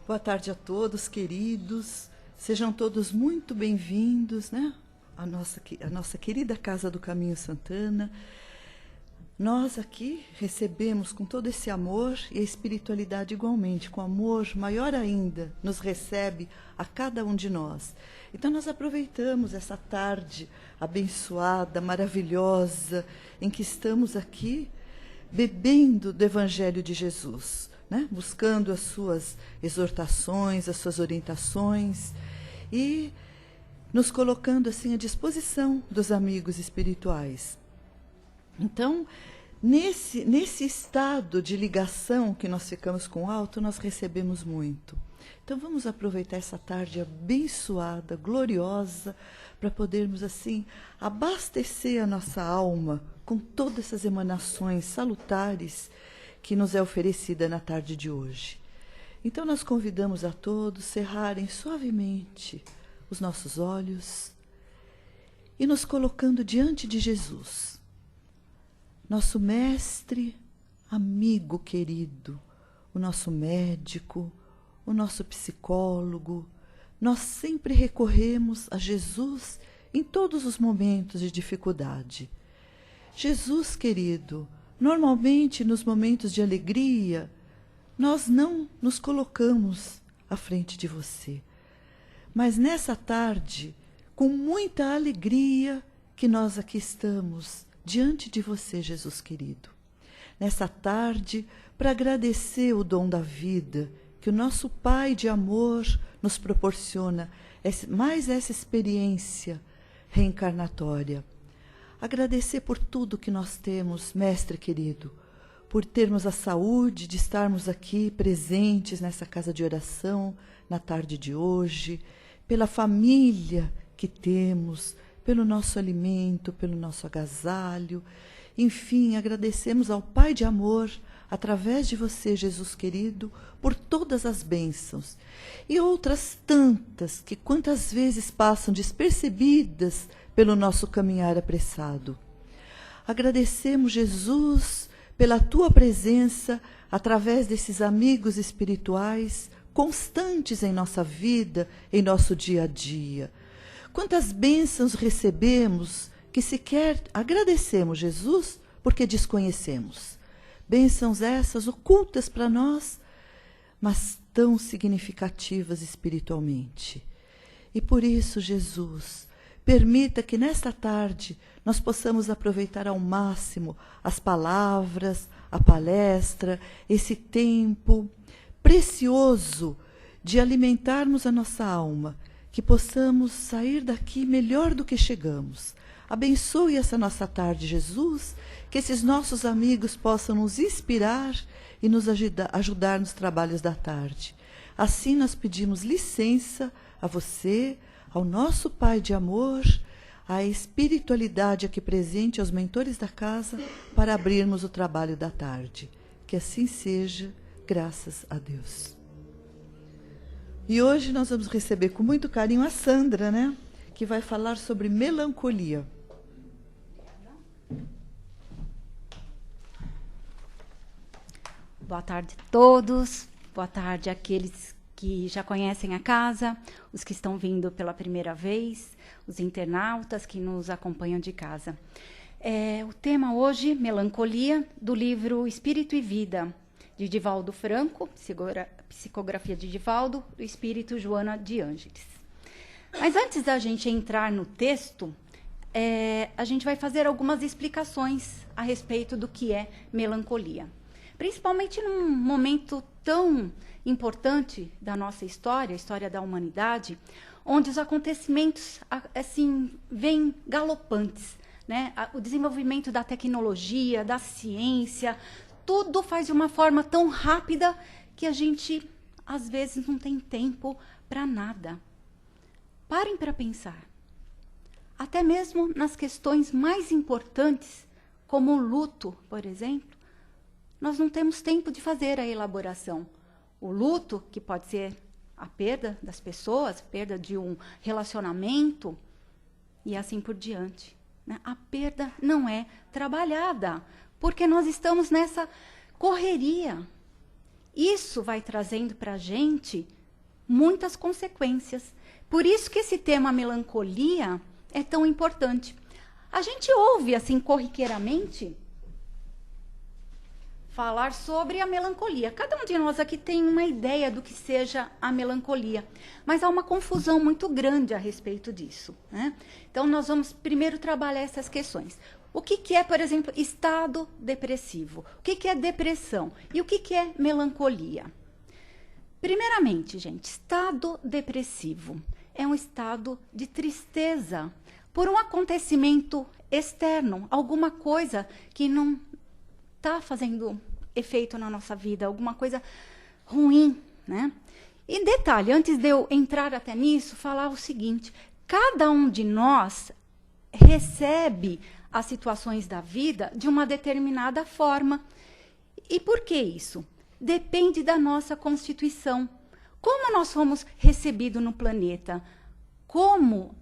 Boa tarde a todos, queridos. Sejam todos muito bem-vindos, né? A nossa querida Casa do Caminho Santana. Nós aqui recebemos com todo esse amor e a espiritualidade igualmente, com amor maior ainda, nos recebe a cada um de nós. Então nós aproveitamos essa tarde abençoada, maravilhosa, em que estamos aqui bebendo do Evangelho de Jesus, né? Buscando as suas exortações, as suas orientações e nos colocando assim à disposição dos amigos espirituais. Então, nesse estado de ligação que nós ficamos com o alto, nós recebemos muito. Então, vamos aproveitar essa tarde abençoada, gloriosa, para podermos, assim, abastecer a nossa alma com todas essas emanações salutares que nos é oferecida na tarde de hoje. Então, nós convidamos a todos a cerrarem suavemente os nossos olhos e nos colocando diante de Jesus, nosso mestre, amigo querido, o nosso médico, o nosso psicólogo. Nós sempre recorremos a Jesus em todos os momentos de dificuldade. Jesus querido, normalmente nos momentos de alegria, nós não nos colocamos à frente de você. Mas nessa tarde, com muita alegria que nós aqui estamos, diante de você, Jesus querido. Nessa tarde, para agradecer o dom da vida, que o nosso Pai de amor nos proporciona, mais essa experiência reencarnatória. Agradecer por tudo que nós temos, Mestre querido, por termos a saúde de estarmos aqui presentes nessa casa de oração, na tarde de hoje, pela família que temos, pelo nosso alimento, pelo nosso agasalho. Enfim, agradecemos ao Pai de amor, através de você, Jesus querido, por todas as bênçãos. E outras tantas que quantas vezes passam despercebidas pelo nosso caminhar apressado. Agradecemos, Jesus, pela tua presença, através desses amigos espirituais, constantes em nossa vida, em nosso dia a dia. Quantas bênçãos recebemos que sequer agradecemos, Jesus, porque desconhecemos. Bênçãos essas ocultas para nós, mas tão significativas espiritualmente. E por isso, Jesus, permita que nesta tarde nós possamos aproveitar ao máximo as palavras, a palestra, esse tempo precioso de alimentarmos a nossa alma, que possamos sair daqui melhor do que chegamos. Abençoe essa nossa tarde, Jesus, que esses nossos amigos possam nos inspirar e nos ajudar nos trabalhos da tarde. Assim nós pedimos licença a você, ao nosso Pai de amor, à espiritualidade aqui presente, aos mentores da casa, para abrirmos o trabalho da tarde. Que assim seja, graças a Deus. E hoje nós vamos receber com muito carinho a Sandra, né? Que vai falar sobre melancolia. Boa tarde a todos, boa tarde àqueles que já conhecem a casa, os que estão vindo pela primeira vez, os internautas que nos acompanham de casa. O tema hoje, melancolia, do livro Espírito e Vida, de Divaldo Franco, psicografia de Divaldo, do Espírito Joana de Ângeles. Mas antes da gente entrar no texto, a gente vai fazer algumas explicações a respeito do que é melancolia. Principalmente num momento tão importante da nossa história, a história da humanidade, onde os acontecimentos assim vêm galopantes, né? O desenvolvimento da tecnologia, da ciência, tudo faz de uma forma tão rápida que a gente, às vezes, não tem tempo para nada. Parem para pensar. Até mesmo nas questões mais importantes, como o luto, por exemplo, nós não temos tempo de fazer a elaboração. O luto, que pode ser a perda das pessoas, perda de um relacionamento, e assim por diante, né? A perda não é trabalhada, porque nós estamos nessa correria. Isso vai trazendo para a gente muitas consequências. Por isso que esse tema melancolia é tão importante. A gente ouve, assim, corriqueiramente, falar sobre a melancolia. Cada um de nós aqui tem uma ideia do que seja a melancolia, mas há uma confusão muito grande a respeito disso, né? Então, nós vamos primeiro trabalhar essas questões. O que é, por exemplo, estado depressivo? O que é depressão? E o que é melancolia? Primeiramente, gente, estado depressivo é um estado de tristeza por um acontecimento externo, alguma coisa que não está fazendo efeito na nossa vida, alguma coisa ruim, né? E detalhe, antes de eu entrar até nisso, falar o seguinte: cada um de nós recebe as situações da vida de uma determinada forma. E por que isso? Depende da nossa constituição. Como nós fomos recebidos no planeta? Como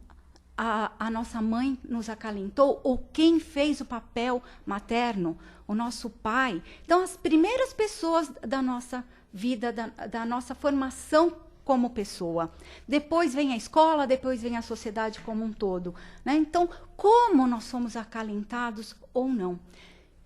a nossa mãe nos acalentou, ou quem fez o papel materno, o nosso pai. Então, as primeiras pessoas da nossa vida, da nossa formação como pessoa. Depois vem a escola, depois vem a sociedade como um todo, né? Então, como nós somos acalentados ou não?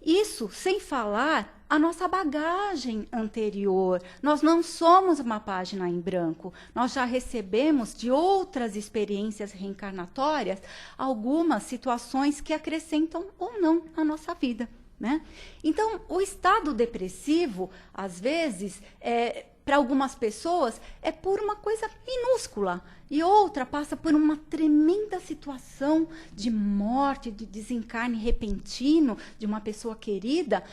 Isso sem falar a nossa bagagem anterior. Nós não somos uma página em branco. Nós já recebemos de outras experiências reencarnatórias algumas situações que acrescentam ou não na nossa vida, né? Então, o estado depressivo, às vezes, para algumas pessoas, é por uma coisa minúscula. E outra passa por uma tremenda situação de morte, de desencarne repentino de uma pessoa querida,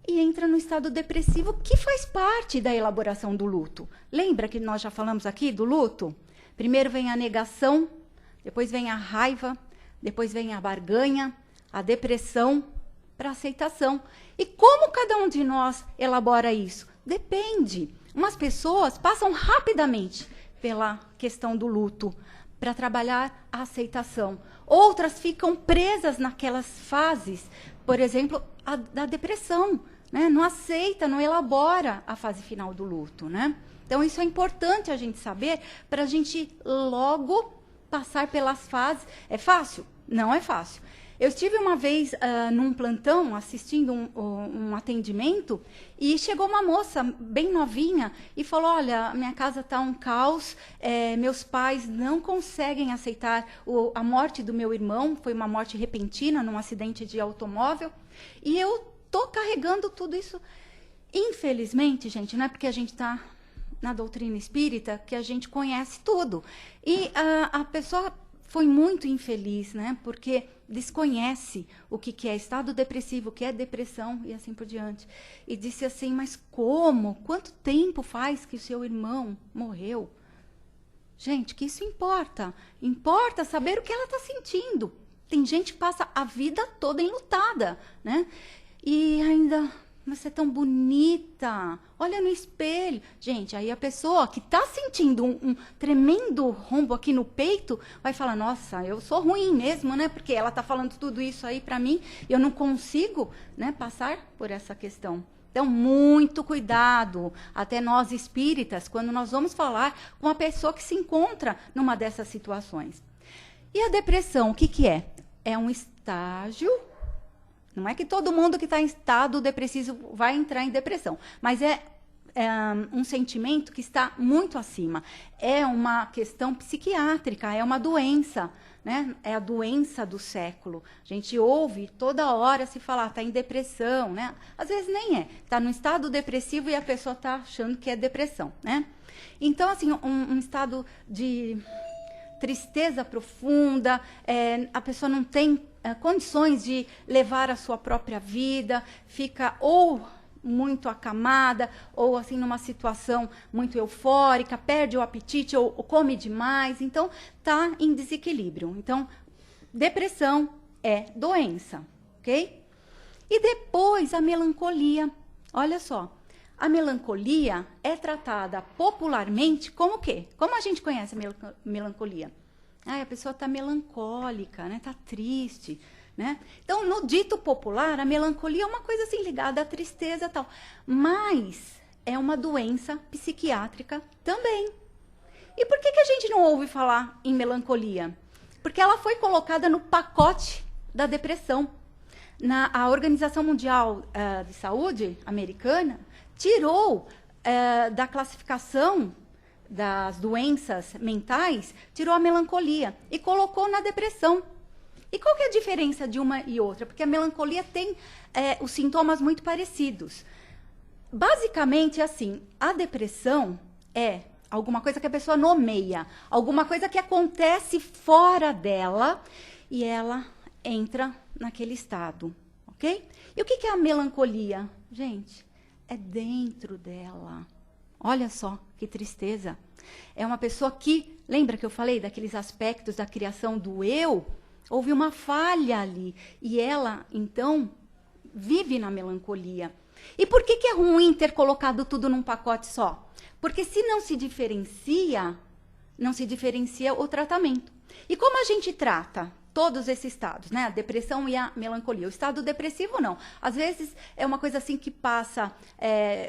e entra no estado depressivo, que faz parte da elaboração do luto. Lembra que nós já falamos aqui do luto? Primeiro vem a negação, depois vem a raiva, depois vem a barganha, a depressão, para a aceitação. E como cada um de nós elabora isso? Depende. Umas pessoas passam rapidamente pela questão do luto para trabalhar a aceitação. Outras ficam presas naquelas fases, por exemplo, da depressão, né? Não aceita, não elabora a fase final do luto, né? Então, isso é importante a gente saber para a gente logo passar pelas fases. É fácil? Não é fácil. Eu estive uma vez num plantão, assistindo um atendimento, e chegou uma moça bem novinha e falou: olha, minha casa está um caos, meus pais não conseguem aceitar a morte do meu irmão, foi uma morte repentina num acidente de automóvel, e eu estou carregando tudo isso. Infelizmente, gente, não é porque a gente está na doutrina espírita que a gente conhece tudo. E a pessoa foi muito infeliz, né? Porque desconhece o que é estado depressivo, o que é depressão e assim por diante. E disse assim: mas como? Quanto tempo faz que o seu irmão morreu? Gente, que isso importa? Importa saber o que ela está sentindo. Tem gente que passa a vida toda enlutada, né? E ainda... mas você é tão bonita, olha no espelho. Gente, aí a pessoa que está sentindo um tremendo rombo aqui no peito vai falar: nossa, eu sou ruim mesmo, né? Porque ela está falando tudo isso aí para mim e eu não consigo, né, passar por essa questão. Então, muito cuidado, até nós espíritas, quando nós vamos falar com a pessoa que se encontra numa dessas situações. E a depressão, o que é? É um estágio. Não é que todo mundo que está em estado depressivo vai entrar em depressão, mas é um sentimento que está muito acima. É uma questão psiquiátrica, é uma doença, né? É a doença do século. A gente ouve toda hora se falar: está em depressão, né? Às vezes nem é. Está no estado depressivo e a pessoa está achando que é depressão, né? Então, assim, um estado de tristeza profunda, a pessoa não tem condições de levar a sua própria vida, fica ou muito acamada, ou assim numa situação muito eufórica, perde o apetite ou come demais, então está em desequilíbrio. Então, depressão é doença, ok? E depois a melancolia. Olha só, a melancolia é tratada popularmente como o quê? Como a gente conhece a melancolia? A pessoa está melancólica, né? Está triste, né? Então, no dito popular, a melancolia é uma coisa assim ligada à tristeza e tal. Mas é uma doença psiquiátrica também, E por que a gente não ouve falar em melancolia? Porque ela foi colocada no pacote da depressão. A Organização Mundial de Saúde americana tirou da classificação das doenças mentais, tirou a melancolia e colocou na depressão. E qual que é a diferença de uma e outra? Porque a melancolia tem os sintomas muito parecidos. Basicamente, assim, a depressão é alguma coisa que a pessoa nomeia, alguma coisa que acontece fora dela e ela entra naquele estado, ok? E o que é a melancolia? Gente, é dentro dela. Olha só que tristeza. É uma pessoa que, lembra que eu falei daqueles aspectos da criação do eu? Houve uma falha ali e ela, então, vive na melancolia. E por que é ruim ter colocado tudo num pacote só? Porque se não se diferencia o tratamento. E como a gente trata todos esses estados, né? A depressão e a melancolia. O estado depressivo, não. Às vezes, é uma coisa assim que passa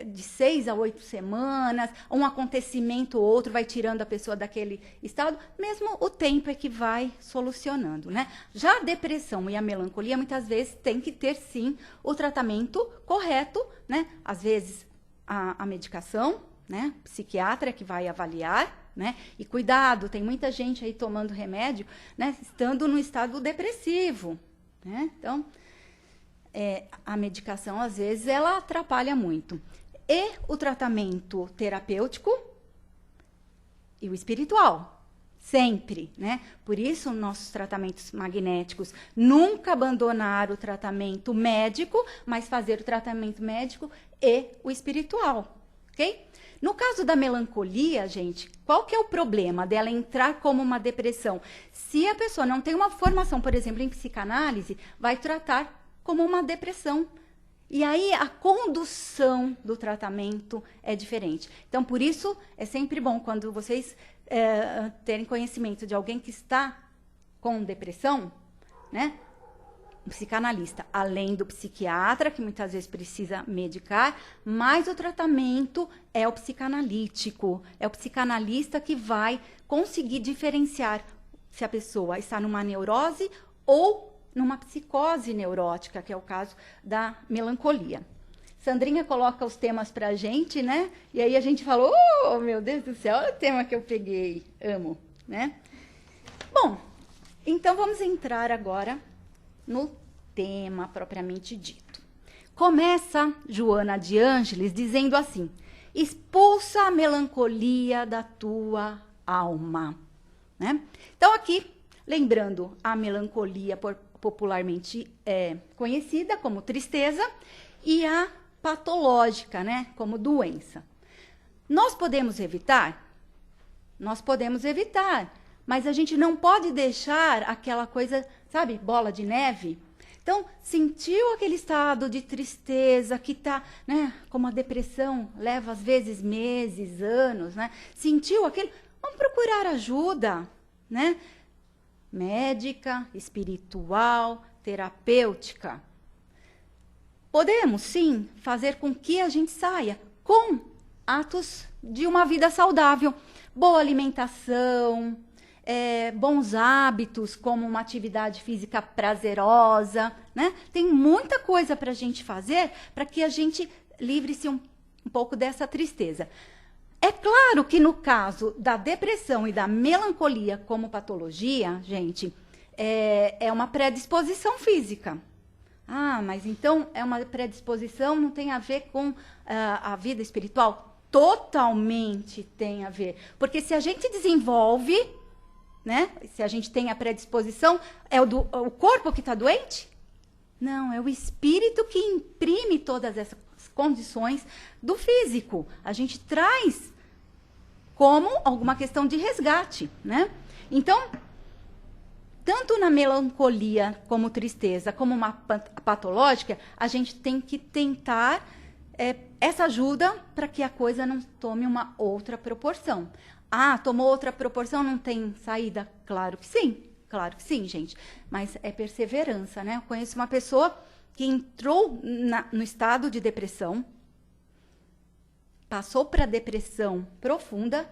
de 6 a 8 semanas, um acontecimento ou outro vai tirando a pessoa daquele estado, mesmo o tempo é que vai solucionando, né? Já a depressão e a melancolia, muitas vezes, tem que ter, sim, o tratamento correto, né? Às vezes, a medicação, né? Psiquiatra que vai avaliar, né? E cuidado, tem muita gente aí tomando remédio, né? Estando no estado depressivo, né? Então, a medicação, às vezes, ela atrapalha muito. E o tratamento terapêutico e o espiritual, sempre, né? Por isso, nossos tratamentos magnéticos, nunca abandonar o tratamento médico, mas fazer o tratamento médico e o espiritual, ok? No caso da melancolia, gente, qual que é o problema dela entrar como uma depressão? Se a pessoa não tem uma formação, por exemplo, em psicanálise, vai tratar como uma depressão. E aí a condução do tratamento é diferente. Então, por isso, é sempre bom quando vocês terem conhecimento de alguém que está com depressão, né? Um psicanalista, além do psiquiatra, que muitas vezes precisa medicar, mas o tratamento é o psicanalítico, é o psicanalista que vai conseguir diferenciar se a pessoa está numa neurose ou numa psicose neurótica, que é o caso da melancolia. Sandrinha coloca os temas pra gente, né? E aí a gente falou, oh, meu Deus do céu, olha o tema que eu peguei, amo, né? Bom, então vamos entrar agora no tema propriamente dito. Começa Joana de Ângeles dizendo assim: expulsa a melancolia da tua alma, né? Então aqui, lembrando a melancolia popularmente conhecida como tristeza e a patológica, né, como doença. Nós podemos evitar? Nós podemos evitar, mas a gente não pode deixar aquela coisa, sabe, bola de neve. Então, sentiu aquele estado de tristeza que está, né, como a depressão leva às vezes meses, anos, né? Sentiu aquilo, vamos procurar ajuda, né? Médica, espiritual, terapêutica. Podemos, sim, fazer com que a gente saia com atos de uma vida saudável, boa alimentação, bons hábitos, como uma atividade física prazerosa, né? Tem muita coisa para a gente fazer para que a gente livre-se um pouco dessa tristeza. É claro que no caso da depressão e da melancolia como patologia, gente, é uma predisposição física. Ah, mas então é uma predisposição, não tem a ver com a vida espiritual? Totalmente tem a ver. Porque se a gente desenvolve, né? Se a gente tem a predisposição, é o corpo que está doente? Não, é o espírito que imprime todas essas condições do físico. A gente traz como alguma questão de resgate, né? Então, tanto na melancolia como tristeza, como uma patológica, a gente tem que tentar essa ajuda para que a coisa não tome uma outra proporção. Ah, tomou outra proporção, não tem saída? Claro que sim, gente. Mas é perseverança, né? Eu conheço uma pessoa que entrou no estado de depressão, passou para depressão profunda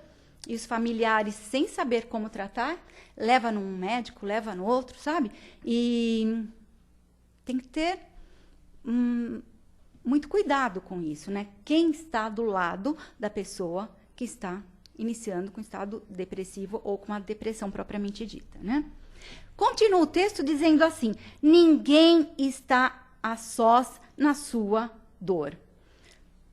e os familiares, sem saber como tratar, leva num médico, leva no outro, sabe? E tem que ter muito cuidado com isso, né? Quem está do lado da pessoa que está iniciando com estado depressivo ou com a depressão propriamente dita, né? Continua o texto dizendo assim: ninguém está a sós na sua dor.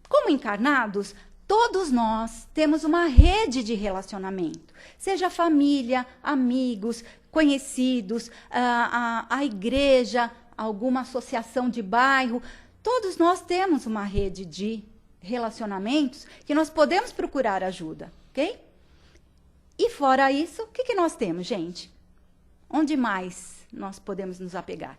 Como encarnados, todos nós temos uma rede de relacionamento, seja família, amigos, conhecidos, a igreja, alguma associação de bairro. Todos nós temos uma rede de relacionamentos que nós podemos procurar ajuda, ok? E fora isso, o que nós temos, gente? Onde mais nós podemos nos apegar?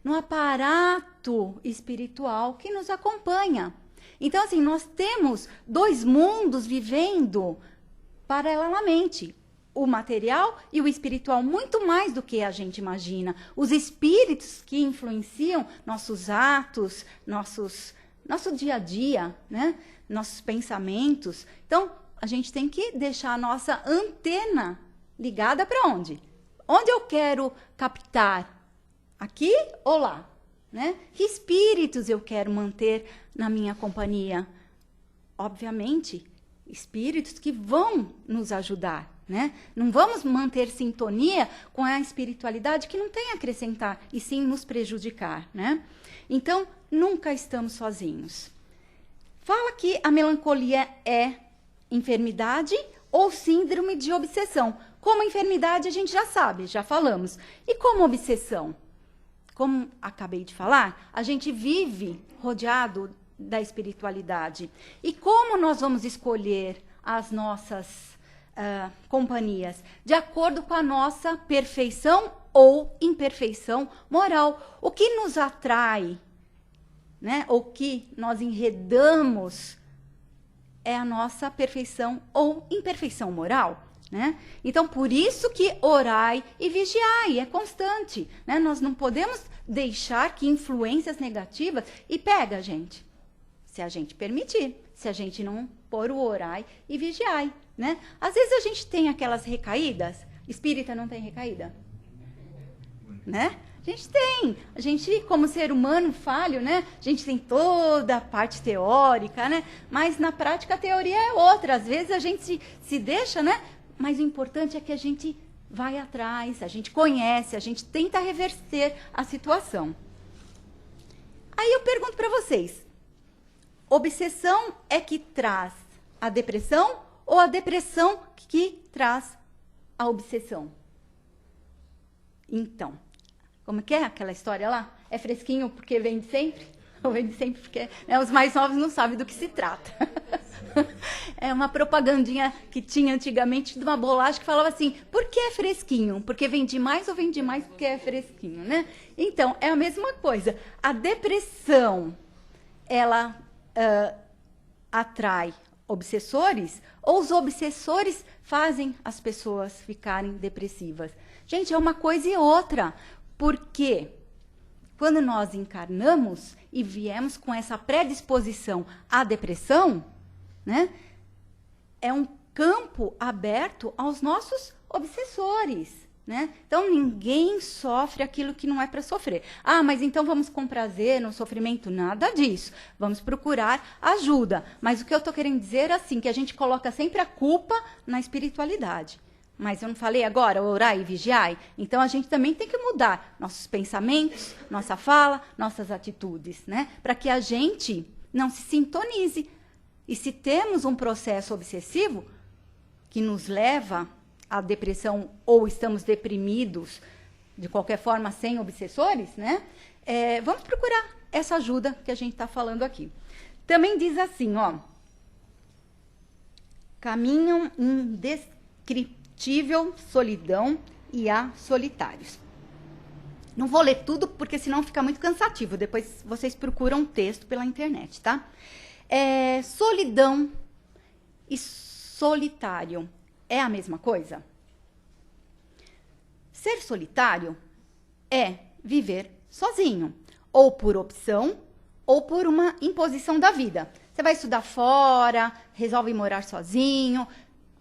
No aparato espiritual que nos acompanha. Então, assim, nós temos dois mundos vivendo paralelamente. O material e o espiritual, muito mais do que a gente imagina. Os espíritos que influenciam nossos atos, nosso dia a dia, né? Nossos pensamentos. Então, a gente tem que deixar a nossa antena ligada para onde? Onde eu quero captar? Aqui ou lá? Né? Que espíritos eu quero manter na minha companhia? Obviamente, espíritos que vão nos ajudar. Né? Não vamos manter sintonia com a espiritualidade que não tem a acrescentar, e sim nos prejudicar. Né? Então, nunca estamos sozinhos. Fala que a melancolia é enfermidade ou síndrome de obsessão. Como enfermidade a gente já sabe, já falamos. E como obsessão? Como acabei de falar, a gente vive rodeado da espiritualidade. E como nós vamos escolher as nossas companhias? De acordo com a nossa perfeição ou imperfeição moral. O que nos atrai, né? O que nós enredamos é a nossa perfeição ou imperfeição moral. Né? Então, por isso que orai e vigiai, é constante. Né? Nós não podemos deixar que influências negativas... E pega a gente, se a gente permitir, se a gente não pôr o orai e vigiai. Né? Às vezes a gente tem aquelas recaídas. Espírita não tem recaída? Né? A gente tem. A gente, como ser humano falho, né? A gente tem toda a parte teórica, né? Mas na prática a teoria é outra. Às vezes a gente se deixa, né? Mas o importante é que a gente vai atrás, a gente conhece, a gente tenta reverter a situação. Aí eu pergunto para vocês, obsessão é que traz a depressão ou a depressão que traz a obsessão? Então, como que é aquela história lá? É fresquinho porque vem de sempre? Ou vem de sempre porque os mais novos não sabem do que se trata. É uma propagandinha que tinha antigamente de uma bolacha que falava assim: por que é fresquinho? Porque vem demais ou vem demais porque é fresquinho, né? Então, é a mesma coisa. A depressão, ela atrai obsessores ou os obsessores fazem as pessoas ficarem depressivas? Gente, é uma coisa e outra. Porque quando nós encarnamos e viemos com essa predisposição à depressão, né, é um campo aberto aos nossos obsessores. Né? Então, ninguém sofre aquilo que não é para sofrer. Ah, mas então vamos com prazer no sofrimento? Nada disso. Vamos procurar ajuda. Mas o que eu estou querendo dizer é assim, que a gente coloca sempre a culpa na espiritualidade. Mas eu não falei agora, orai e vigiai? Então, a gente também tem que mudar nossos pensamentos, nossa fala, nossas atitudes, né? Para que a gente não se sintonize. E se temos um processo obsessivo que nos leva à depressão ou estamos deprimidos, de qualquer forma, sem obsessores, né? Vamos procurar essa ajuda que a gente está falando aqui. Também diz assim, ó. Caminham indescritível solidão e há solitários. Não vou ler tudo, porque senão fica muito cansativo. Depois vocês procuram um texto pela internet, tá? Solidão e solitário é a mesma coisa? Ser solitário é viver sozinho, ou por opção, ou por uma imposição da vida. Você vai estudar fora, resolve morar sozinho,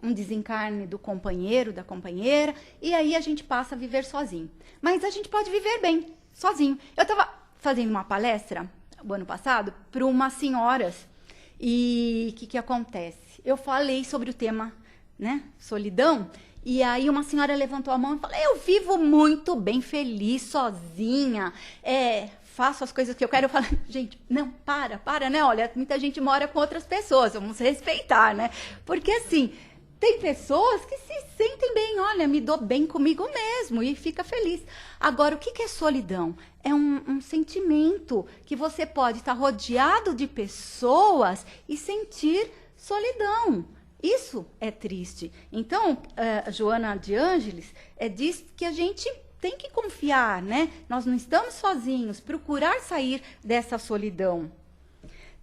um desencarne do companheiro, da companheira, e aí a gente passa a viver sozinho. Mas a gente pode viver bem, sozinho. Eu estava fazendo uma palestra, o ano passado, para umas senhoras, e o que acontece? Eu falei sobre o tema, né, solidão, e aí uma senhora levantou a mão e falou, eu vivo muito bem, feliz, sozinha, faço as coisas que eu quero. Eu falo, gente, não, para, né? Olha, muita gente mora com outras pessoas, vamos respeitar, né? Porque assim, tem pessoas que se sentem bem, olha, me dou bem comigo mesmo e fica feliz. Agora, o que é solidão? É um sentimento que você pode estar rodeado de pessoas e sentir solidão. Isso é triste. Então, Joana de Ângeles diz que a gente tem que confiar, né? Nós não estamos sozinhos, procurar sair dessa solidão.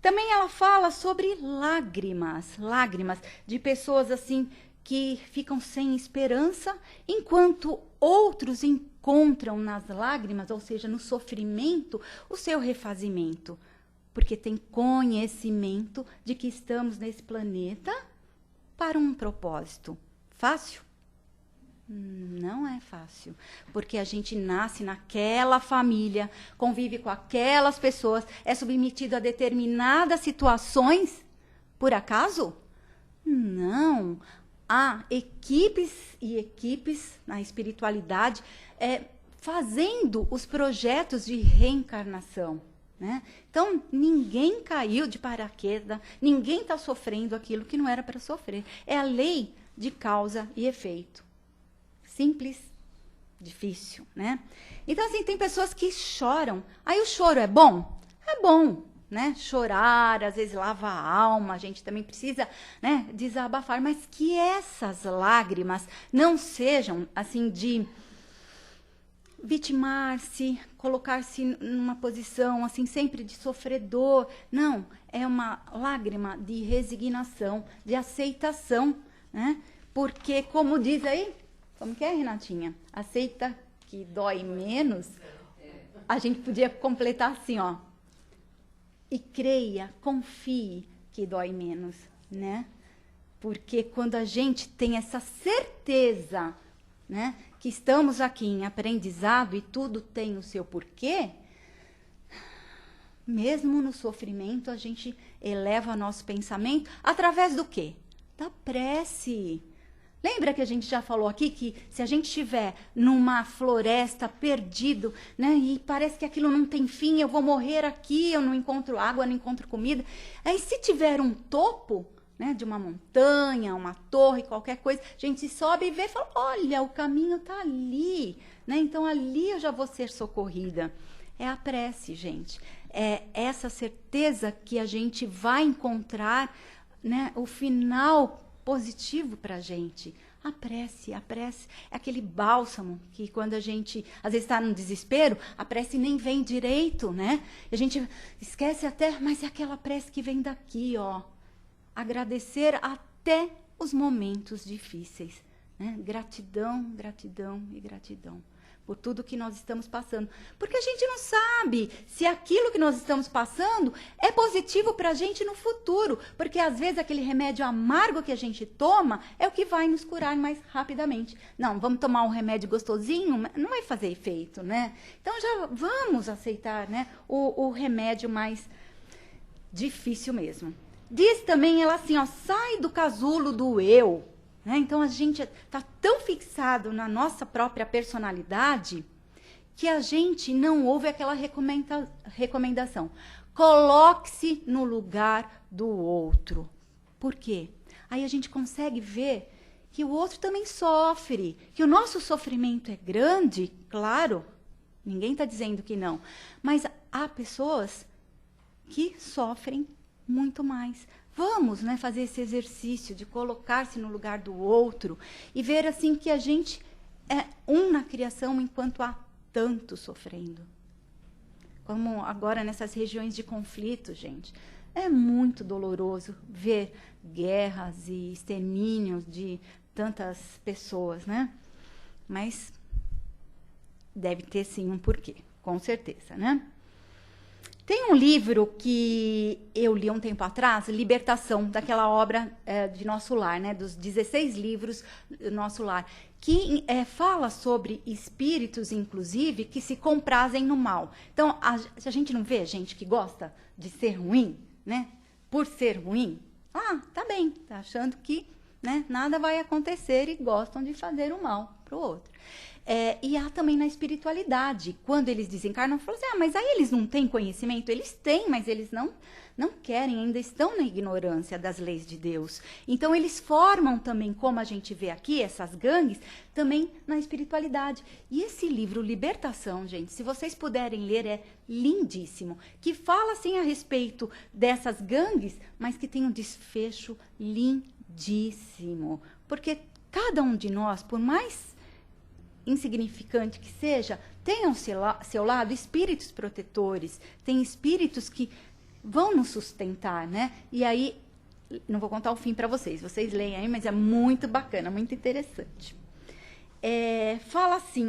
Também ela fala sobre lágrimas de pessoas assim que ficam sem esperança, enquanto outros encontram nas lágrimas, ou seja, no sofrimento, o seu refazimento, porque tem conhecimento de que estamos nesse planeta para um propósito. Fácil? Não é fácil, porque a gente nasce naquela família, convive com aquelas pessoas, é submetido a determinadas situações. Por acaso? Não. Há equipes e equipes na espiritualidade fazendo os projetos de reencarnação, né? Então, ninguém caiu de paraquedas, ninguém está sofrendo aquilo que não era para sofrer. É a lei de causa e efeito. Simples, difícil, né? Então, assim, tem pessoas que choram. Aí o choro é bom? É bom, né? Chorar, às vezes lava a alma, a gente também precisa, né, desabafar, mas que essas lágrimas não sejam, assim, de vitimar-se, colocar-se numa posição, assim, sempre de sofredor. Não, é uma lágrima de resignação, de aceitação, né? Porque, como diz aí, como que é, Renatinha? Aceita que dói menos. A gente podia completar assim, ó. E creia, confie que dói menos, né? Porque quando a gente tem essa certeza, né, que estamos aqui em aprendizado e tudo tem o seu porquê, mesmo no sofrimento, a gente eleva nosso pensamento através do quê? Da prece. Lembra que a gente já falou aqui que se a gente estiver numa floresta perdido, né, e parece que aquilo não tem fim, eu vou morrer aqui, eu não encontro água, não encontro comida. Aí se tiver um topo, né, de uma montanha, uma torre, qualquer coisa, a gente sobe e vê e fala, olha, o caminho está ali, né? Então ali eu já vou ser socorrida. É a prece, gente. É essa certeza que a gente vai encontrar, né, o final positivo para a gente. A prece é aquele bálsamo que quando a gente, às vezes está no desespero, a prece nem vem direito, né? A gente esquece até, mas é aquela prece que vem daqui, ó. Agradecer até os momentos difíceis, né? Gratidão, gratidão e gratidão por tudo que nós estamos passando. Porque a gente não sabe se aquilo que nós estamos passando é positivo para a gente no futuro. Porque às vezes aquele remédio amargo que a gente toma é o que vai nos curar mais rapidamente. Não, vamos tomar um remédio gostosinho, não vai fazer efeito, né? Então já vamos aceitar, né, o remédio mais difícil mesmo. Diz também ela assim, ó, sai do casulo do eu. Né? Então, a gente está tão fixado na nossa própria personalidade que a gente não ouve aquela recomendação. Coloque-se no lugar do outro. Por quê? Aí a gente consegue ver que o outro também sofre, que o nosso sofrimento é grande, claro, ninguém está dizendo que não, mas há pessoas que sofrem muito mais. Vamos, né, fazer esse exercício de colocar-se no lugar do outro e ver assim que a gente é um na criação enquanto há tanto sofrendo. Como agora nessas regiões de conflito, gente. É muito doloroso ver guerras e extermínios de tantas pessoas, né? Mas deve ter sim um porquê, com certeza, né? Tem um livro que eu li um tempo atrás, Libertação, daquela obra de Nosso Lar, né? Dos 16 livros do Nosso Lar, que fala sobre espíritos, inclusive, que se comprazem no mal. Então, a gente não vê gente que gosta de ser ruim, né? Por ser ruim, tá bem, tá achando que, né, nada vai acontecer e gostam de fazer o mal pro outro. E há também na espiritualidade, quando eles desencarnam, falam assim, mas aí eles não têm conhecimento? Eles têm, mas eles não querem, ainda estão na ignorância das leis de Deus. Então, eles formam também, como a gente vê aqui, essas gangues, também na espiritualidade. E esse livro, Libertação, gente, se vocês puderem ler, é lindíssimo, que fala, assim, a respeito dessas gangues, mas que tem um desfecho lindíssimo. Porque cada um de nós, por mais insignificante que seja, tem ao seu lado espíritos protetores, tem espíritos que vão nos sustentar, né? E aí, não vou contar o fim para vocês leem aí, mas é muito bacana, muito interessante. Fala assim,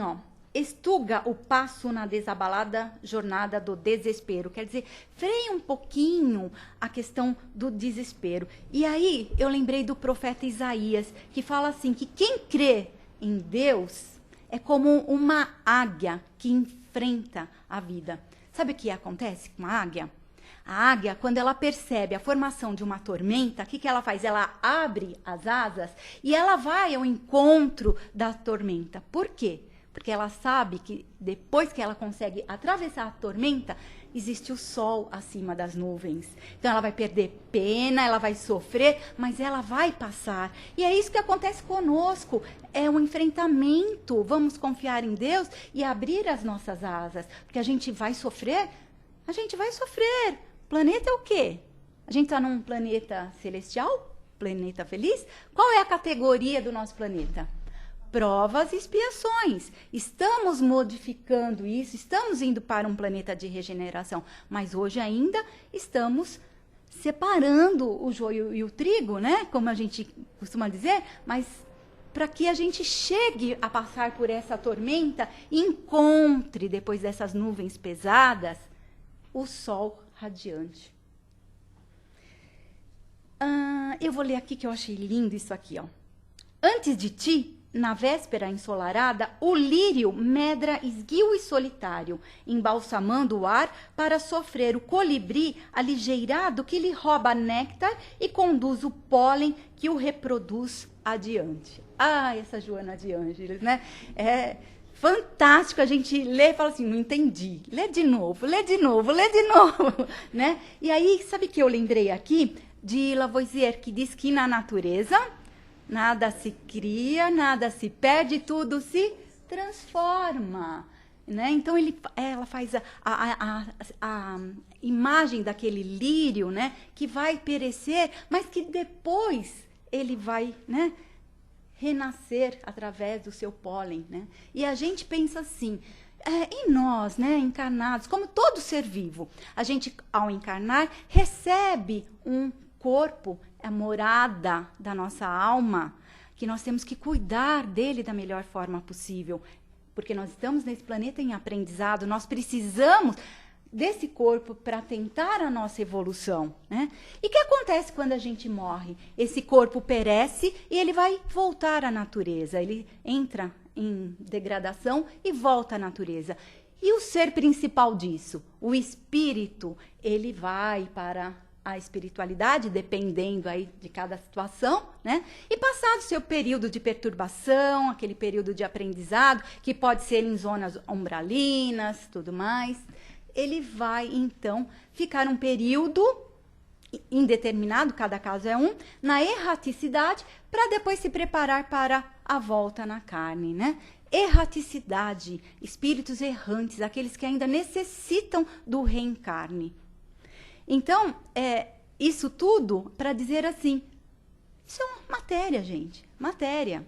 estuga o passo na desabalada jornada do desespero. Quer dizer, freia um pouquinho a questão do desespero. E aí, eu lembrei do profeta Isaías, que fala assim, que quem crê em Deus é como uma águia que enfrenta a vida. Sabe o que acontece com a águia? A águia, quando ela percebe a formação de uma tormenta, o que ela faz? Ela abre as asas e ela vai ao encontro da tormenta. Por quê? Porque ela sabe que depois que ela consegue atravessar a tormenta, existe o sol acima das nuvens. Então ela vai perder pena, ela vai sofrer, mas ela vai passar. E é isso que acontece conosco. É um enfrentamento. Vamos confiar em Deus e abrir as nossas asas. Porque a gente vai sofrer? A gente vai sofrer. Planeta é o quê? A gente está num planeta celestial? Planeta feliz? Qual é a categoria do nosso planeta? Provas e expiações. Estamos modificando isso, estamos indo para um planeta de regeneração, mas hoje ainda estamos separando o joio e o trigo, né? Como a gente costuma dizer, mas para que a gente chegue a passar por essa tormenta e encontre, depois dessas nuvens pesadas, o sol radiante. Eu vou ler aqui que eu achei lindo isso aqui, Antes de ti, na véspera ensolarada, o lírio medra esguio e solitário, embalsamando o ar para sofrer o colibri aligeirado que lhe rouba néctar e conduz o pólen que o reproduz adiante. Essa Joana de Ângeles, né? É fantástico, a gente lê e fala assim, não entendi. Lê de novo, lê de novo, lê de novo, né? E aí, sabe que eu lembrei aqui de Lavoisier, que diz que na natureza nada se cria, nada se perde, tudo se transforma, né? Então ela faz a imagem daquele lírio, né, que vai perecer, mas que depois ele vai, né, renascer através do seu pólen, né? E a gente pensa assim, e nós, né, encarnados, como todo ser vivo, a gente, ao encarnar, recebe um corpo, a morada da nossa alma, que nós temos que cuidar dele da melhor forma possível, porque nós estamos nesse planeta em aprendizado, nós precisamos desse corpo para tentar a nossa evolução, né? E o que acontece quando a gente morre? Esse corpo perece e ele vai voltar à natureza, ele entra em degradação e volta à natureza. E o ser principal disso, o espírito, ele vai para a espiritualidade, dependendo aí de cada situação, né? E passado o seu período de perturbação, aquele período de aprendizado, que pode ser em zonas umbralinas, tudo mais, ele vai, então, ficar um período indeterminado, cada caso é um, na erraticidade, para depois se preparar para a volta na carne, né? Erraticidade, espíritos errantes, aqueles que ainda necessitam do reencarne. Então, isso tudo para dizer assim, isso é uma matéria, gente, matéria.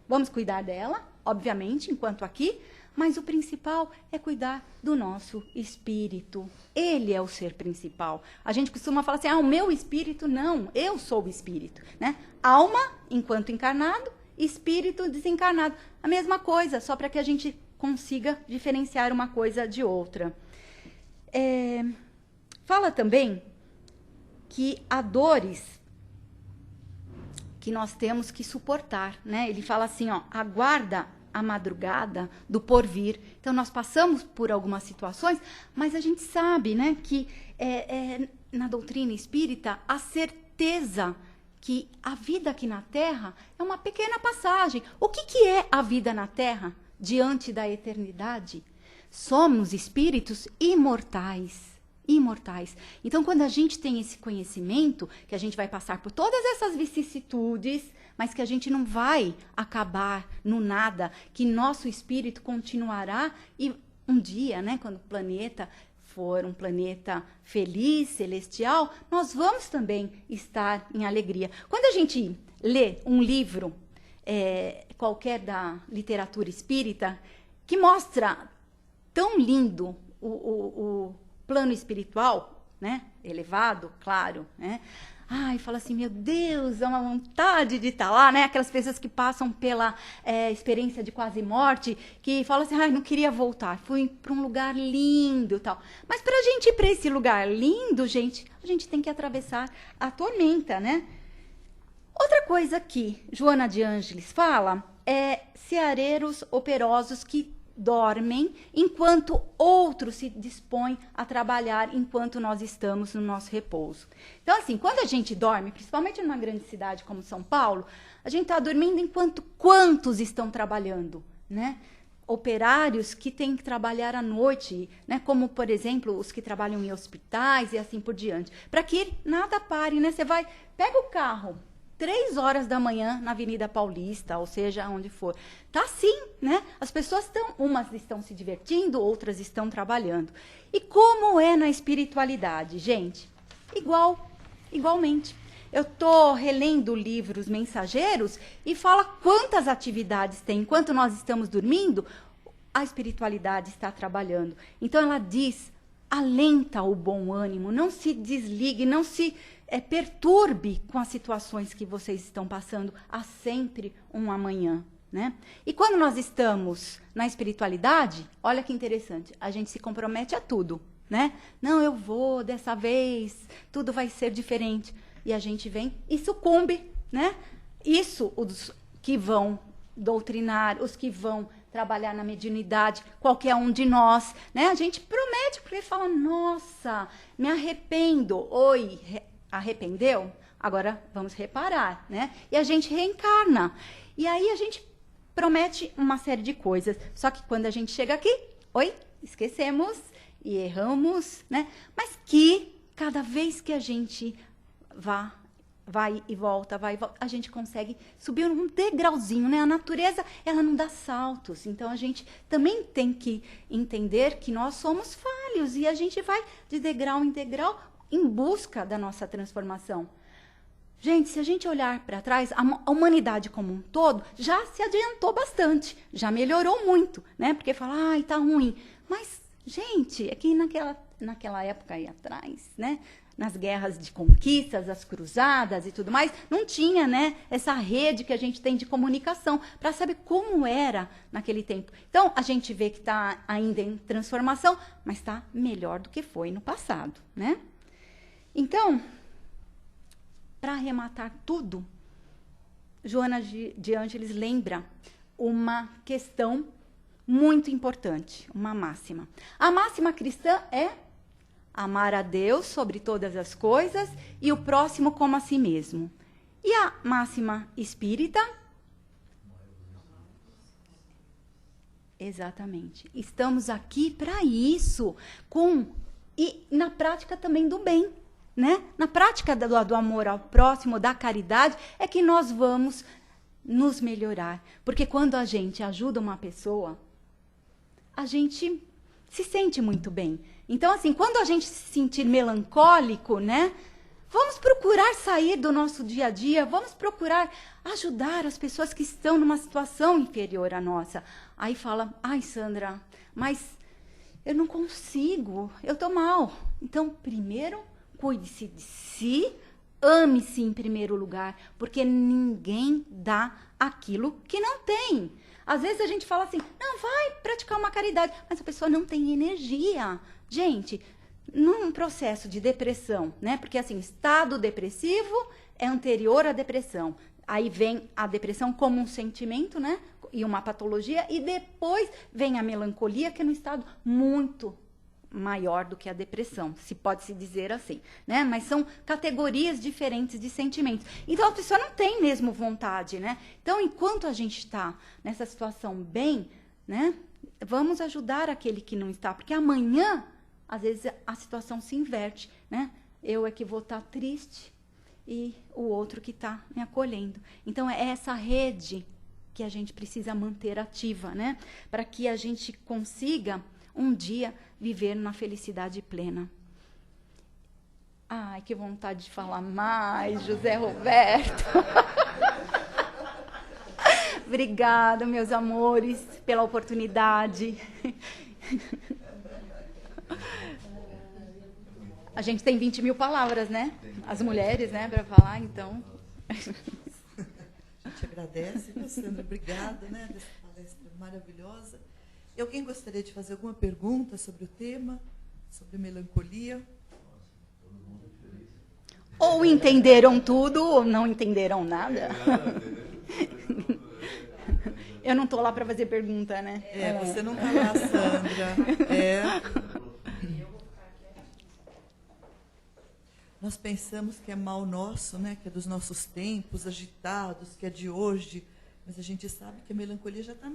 Vamos cuidar dela, obviamente, enquanto aqui, mas o principal é cuidar do nosso espírito. Ele é o ser principal. A gente costuma falar assim, o meu espírito, não, eu sou o espírito, né? Alma, enquanto encarnado, espírito desencarnado. A mesma coisa, só para que a gente consiga diferenciar uma coisa de outra. Fala também que há dores que nós temos que suportar, né? Ele fala assim, ó, aguarda a madrugada do porvir. Então, nós passamos por algumas situações, mas a gente sabe, né, que na doutrina espírita, a certeza que a vida aqui na Terra é uma pequena passagem. O que é a vida na Terra diante da eternidade? Somos espíritos imortais. Imortais. Então, quando a gente tem esse conhecimento, que a gente vai passar por todas essas vicissitudes, mas que a gente não vai acabar no nada, que nosso espírito continuará e um dia, né, quando o planeta for um planeta feliz, celestial, nós vamos também estar em alegria. Quando a gente lê um livro qualquer da literatura espírita, que mostra tão lindo o plano espiritual, né, elevado, claro, né, ai, fala assim, meu Deus, é uma vontade de estar lá, né? Aquelas pessoas que passam pela experiência de quase morte, que falam assim, ai, não queria voltar, fui para um lugar lindo, tal. Mas para a gente ir para esse lugar lindo, gente, a gente tem que atravessar a tormenta, né? Outra coisa que Joana de Ângeles fala é ceareiros operosos que dormem enquanto outros se dispõem a trabalhar enquanto nós estamos no nosso repouso. Então, assim, quando a gente dorme, principalmente numa grande cidade como São Paulo, a gente está dormindo enquanto quantos estão trabalhando, né? Operários que têm que trabalhar à noite, né? Como, por exemplo, os que trabalham em hospitais e assim por diante. Para que nada pare, né? Você vai, pega o carro, 3 horas da manhã na Avenida Paulista, ou seja, onde for. Tá assim, né? As pessoas umas estão se divertindo, outras estão trabalhando. E como é na espiritualidade, gente? Igualmente. Eu tô relendo o livro Os Mensageiros e fala quantas atividades tem. Enquanto nós estamos dormindo, a espiritualidade está trabalhando. Então ela diz, alenta o bom ânimo, não se desligue, não se perturbe com as situações que vocês estão passando. Há sempre um amanhã, né? E quando nós estamos na espiritualidade, olha que interessante, a gente se compromete a tudo, né? Não, eu vou dessa vez, tudo vai ser diferente. E a gente vem e sucumbe, né? Isso, os que vão doutrinar, os que vão trabalhar na mediunidade, qualquer um de nós, né? A gente promete, porque fala, nossa, me arrependo. Oi, arrependeu? Agora vamos reparar, né? E a gente reencarna. E aí a gente promete uma série de coisas. Só que quando a gente chega aqui, esquecemos e erramos, né? Mas que cada vez que a gente vai e volta, a gente consegue subir um degrauzinho, né? A natureza, ela não dá saltos. Então, a gente também tem que entender que nós somos falhos e a gente vai de degrau em degrau em busca da nossa transformação. Gente, se a gente olhar para trás, a humanidade como um todo já se adiantou bastante, já melhorou muito, né? Porque fala, ai, tá ruim. Mas, gente, é que naquela época aí atrás, né? Nas guerras de conquistas, as cruzadas e tudo mais, não tinha, né, essa rede que a gente tem de comunicação para saber como era naquele tempo. Então, a gente vê que está ainda em transformação, mas está melhor do que foi no passado, né? Então, para arrematar tudo, Joana de Ângeles lembra uma questão muito importante, uma máxima. A máxima cristã é amar a Deus sobre todas as coisas e o próximo como a si mesmo. E a máxima espírita? Exatamente. Estamos aqui para isso, e na prática também do bem, né? Na prática do amor ao próximo, da caridade, é que nós vamos nos melhorar. Porque quando a gente ajuda uma pessoa, a gente se sente muito bem. Então, assim, quando a gente se sentir melancólico, né? Vamos procurar sair do nosso dia a dia, vamos procurar ajudar as pessoas que estão numa situação inferior à nossa. Aí fala, ai, Sandra, mas eu não consigo, eu tô mal. Então, primeiro, cuide-se de si, ame-se em primeiro lugar, porque ninguém dá aquilo que não tem. Às vezes a gente fala assim, não, vai praticar uma caridade, mas a pessoa não tem energia. Gente, num processo de depressão, né? Porque assim, estado depressivo é anterior à depressão. Aí vem a depressão como um sentimento, né? E uma patologia, e depois vem a melancolia, que é num estado muito maior do que a depressão, se pode se dizer assim, né? Mas são categorias diferentes de sentimentos. Então a pessoa não tem mesmo vontade, né? Então, enquanto a gente está nessa situação bem, né? Vamos ajudar aquele que não está, porque amanhã, às vezes, a situação se inverte, né? Eu é que vou estar triste e o outro que está me acolhendo. Então, é essa rede que a gente precisa manter ativa, né? Para que a gente consiga, um dia, viver na felicidade plena. Ai, que vontade de falar mais, José Roberto. Obrigada, meus amores, pela oportunidade. A gente tem 20 mil palavras, né? As mulheres, né, para falar, então. A gente agradece, Sandra, obrigada, né, dessa palestra maravilhosa. E alguém gostaria de fazer alguma pergunta sobre o tema, sobre melancolia? Ou entenderam tudo, ou não entenderam nada. Eu não estou lá para fazer pergunta, né? Você não está lá, Sandra. Nós pensamos que é mal nosso, né? Que é dos nossos tempos agitados, que é de hoje. Mas a gente sabe que a melancolia já está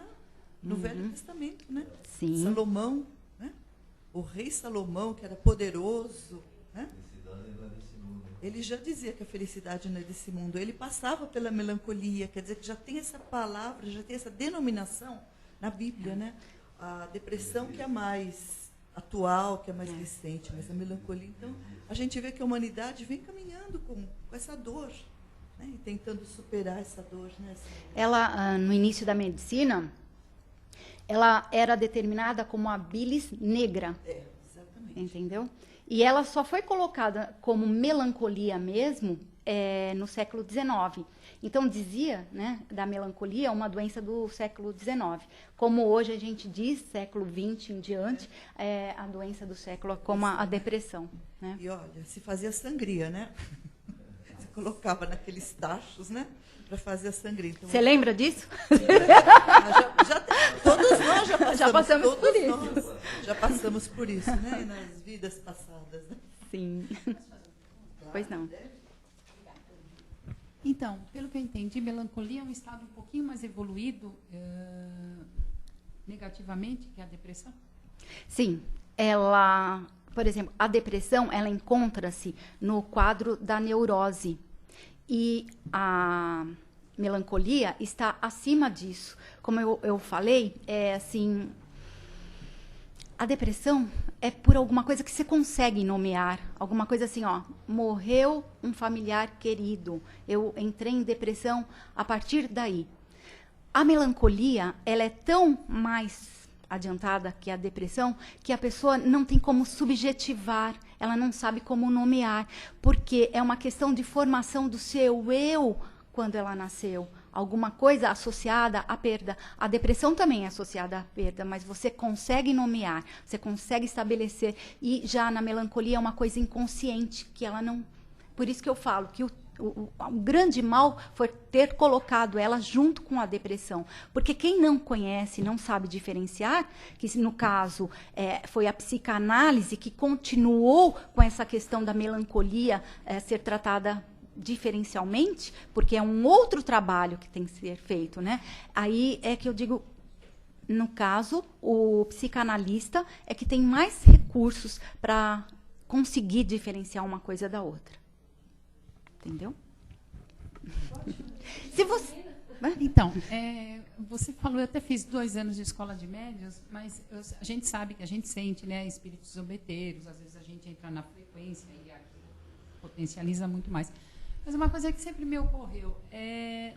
no Velho Testamento, né? Sim. Salomão, né? O rei Salomão, que era poderoso, né? Ele já dizia que a felicidade não é desse mundo. Ele passava pela melancolia, quer dizer que já tem essa palavra, já tem essa denominação na Bíblia, né? A depressão que é mais atual, que é mais recente, mas a melancolia. Então, a gente vê que a humanidade vem caminhando com essa dor, né? E tentando superar essa dor, né? Ela, no início da medicina, ela era determinada como a bilis negra. Exatamente. Entendeu? E ela só foi colocada como melancolia mesmo no século XIX. Então, dizia, né, da melancolia uma doença do século XIX. Como hoje a gente diz, século XX em diante, a doença do século como a depressão. Né? E olha, se fazia sangria, né? Se colocava naqueles tachos, né? Para fazer a sangria. Então, você lembra disso? Todos nós já passamos por isso. Nós já passamos por isso, né? Nas vidas passadas. Né? Sim. Pois não. Então, pelo que eu entendi, melancolia é um estado um pouquinho mais evoluído negativamente que a depressão? Sim. Ela, por exemplo, a depressão, ela encontra-se no quadro da neurose. E a melancolia está acima disso. Como eu falei, assim, a depressão é por alguma coisa que você consegue nomear. Alguma coisa assim, ó, morreu um familiar querido. Eu entrei em depressão a partir daí. A melancolia, ela é tão mais adiantada que a depressão, que a pessoa não tem como subjetivar, ela não sabe como nomear, porque é uma questão de formação do seu eu quando ela nasceu. Alguma coisa associada à perda. A depressão também é associada à perda, mas você consegue nomear, você consegue estabelecer. E já na melancolia é uma coisa inconsciente, que ela não... Por isso que eu falo que o grande mal foi ter colocado ela junto com a depressão. Porque quem não conhece, não sabe diferenciar, que no caso foi a psicanálise que continuou com essa questão da melancolia ser tratada diferencialmente, porque é um outro trabalho que tem que ser feito, né? Aí é que eu digo, no caso, o psicanalista é que tem mais recursos para conseguir diferenciar uma coisa da outra. Entendeu? Se você... Então, você falou, eu até fiz 2 anos de escola de médiuns, mas a gente sabe que a gente sente, né, espíritos zombeteiros, às vezes a gente entra na frequência e potencializa muito mais. Mas uma coisa que sempre me ocorreu,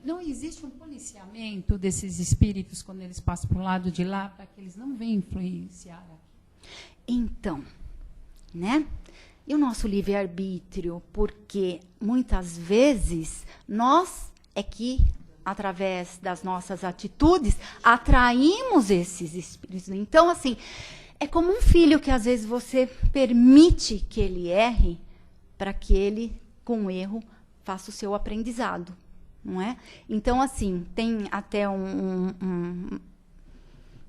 não existe um policiamento desses espíritos quando eles passam para o lado de lá, para que eles não venham influenciar aqui? Então, né? E o nosso livre-arbítrio? Porque muitas vezes nós é que, através das nossas atitudes, atraímos esses espíritos. Então, assim, É como um filho que às vezes você permite que ele erre para que ele, com o erro, faça o seu aprendizado, não é? Então, assim, tem até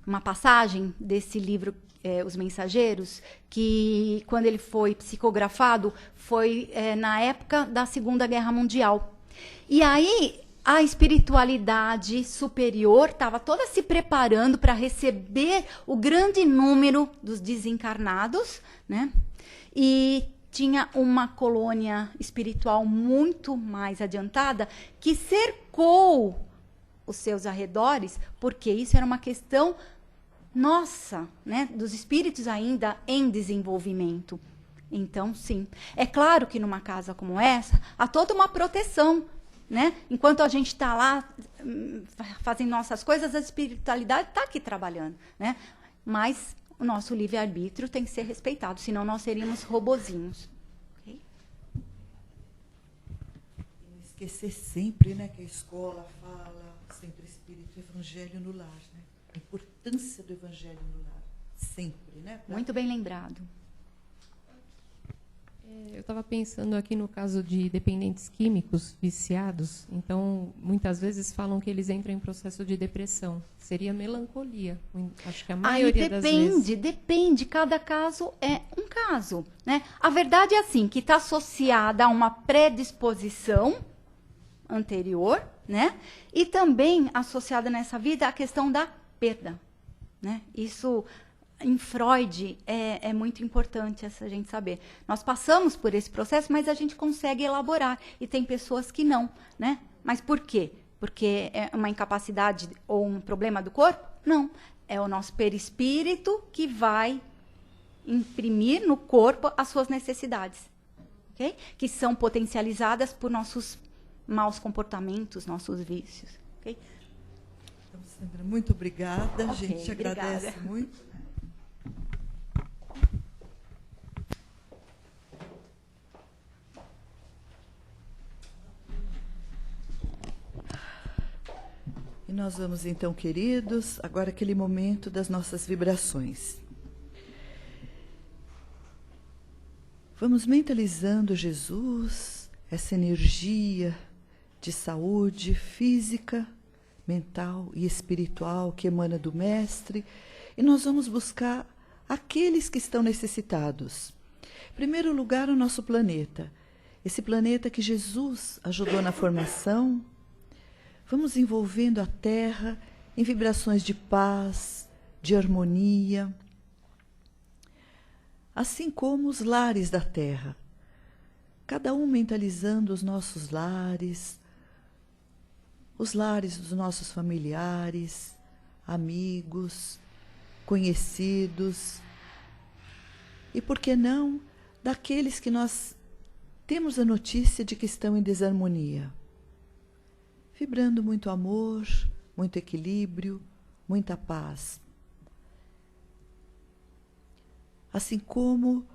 uma passagem desse livro, Os Mensageiros, que quando ele foi psicografado, foi na época da Segunda Guerra Mundial. E aí a espiritualidade superior estava toda se preparando para receber o grande número dos desencarnados, né? E tinha uma colônia espiritual muito mais adiantada que cercou os seus arredores, porque isso era uma questão nossa, né, dos espíritos ainda em desenvolvimento. Então, sim. É claro que numa casa como essa, há toda uma proteção, né? Enquanto a gente está lá fazendo nossas coisas, a espiritualidade está aqui trabalhando, né? Mas o nosso livre-arbítrio tem que ser respeitado, senão nós seríamos robozinhos. Okay? Não esquecer sempre, né, que a escola fala sempre espírito e evangelho no lar, né? A importância do evangelho no lar, sempre, né? Muito bem lembrado. Eu estava pensando aqui no caso de dependentes químicos viciados. Então, muitas vezes falam que eles entram em processo de depressão. Seria melancolia. Acho que a maioria das vezes... Depende. Cada caso é um caso, né? A verdade é assim, que está associada a uma predisposição anterior, né? E também associada nessa vida a questão da perda, né? Isso... Em Freud, é muito importante essa gente saber. Nós passamos por esse processo, mas a gente consegue elaborar. E tem pessoas que não, né? Mas por quê? Porque é uma incapacidade ou um problema do corpo? Não. É o nosso perispírito que vai imprimir no corpo as suas necessidades. Okay? Que são potencializadas por nossos maus comportamentos, nossos vícios. Okay? Então, Sandra, muito obrigada. A gente agradece muito. E nós vamos então, queridos, agora aquele momento das nossas vibrações. Vamos mentalizando Jesus, essa energia de saúde física, mental e espiritual que emana do Mestre, e nós vamos buscar aqueles que estão necessitados. Em primeiro lugar, o nosso planeta. Esse planeta que Jesus ajudou na formação. Vamos envolvendo a Terra em vibrações de paz, de harmonia, assim como os lares da Terra. Cada um mentalizando os nossos lares, os lares dos nossos familiares, amigos, conhecidos, e por que não, daqueles que nós temos a notícia de que estão em desarmonia. Vibrando muito amor, muito equilíbrio, muita paz. Assim como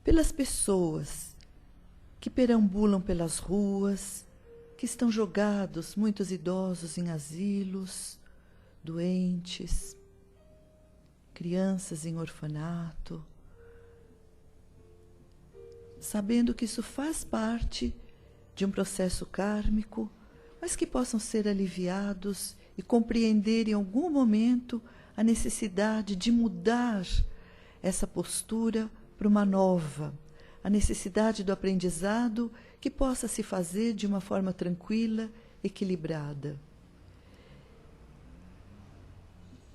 pelas pessoas que perambulam pelas ruas, que estão jogados, muitos idosos em asilos, doentes, crianças em orfanato, sabendo que isso faz parte de um processo kármico, mas que possam ser aliviados e compreender em algum momento a necessidade de mudar essa postura para uma nova, a necessidade do aprendizado que possa se fazer de uma forma tranquila, equilibrada.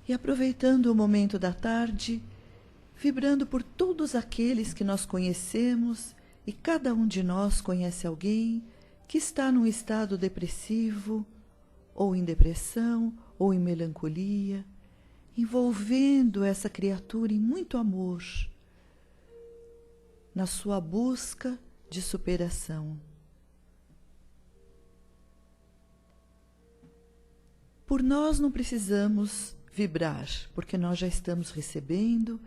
E aproveitando o momento da tarde, vibrando por todos aqueles que nós conhecemos, e cada um de nós conhece alguém que está num estado depressivo, ou em depressão, ou em melancolia, envolvendo essa criatura em muito amor, na sua busca de superação. Por nós não precisamos vibrar, porque nós já estamos recebendo,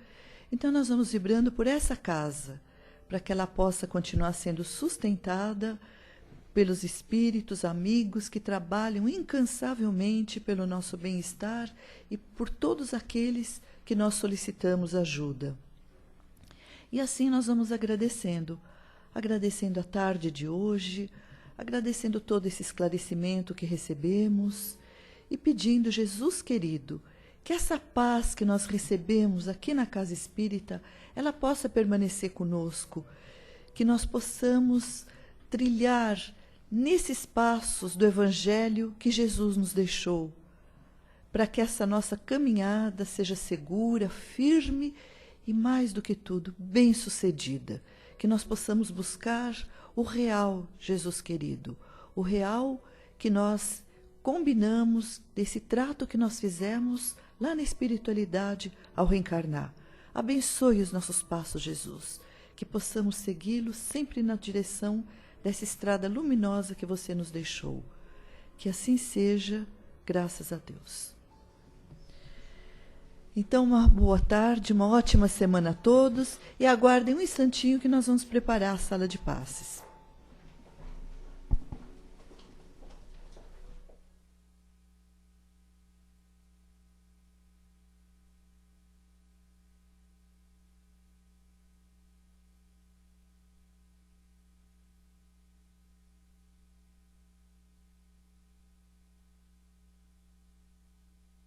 então nós vamos vibrando por essa casa, para que ela possa continuar sendo sustentada pelos espíritos amigos que trabalham incansavelmente pelo nosso bem-estar e por todos aqueles que nós solicitamos ajuda. E assim nós vamos agradecendo a tarde de hoje, agradecendo todo esse esclarecimento que recebemos e pedindo, Jesus querido, que essa paz que nós recebemos aqui na Casa Espírita, ela possa permanecer conosco, que nós possamos trilhar nesses passos do Evangelho que Jesus nos deixou, para que essa nossa caminhada seja segura, firme e, mais do que tudo, bem-sucedida. Que nós possamos buscar o real, Jesus querido, o real que nós combinamos desse trato que nós fizemos lá na espiritualidade ao reencarnar. Abençoe os nossos passos, Jesus, que possamos segui-los sempre na direção dessa estrada luminosa que você nos deixou. Que assim seja, graças a Deus. Então, uma boa tarde, uma ótima semana a todos e aguardem um instantinho que nós vamos preparar a sala de passes.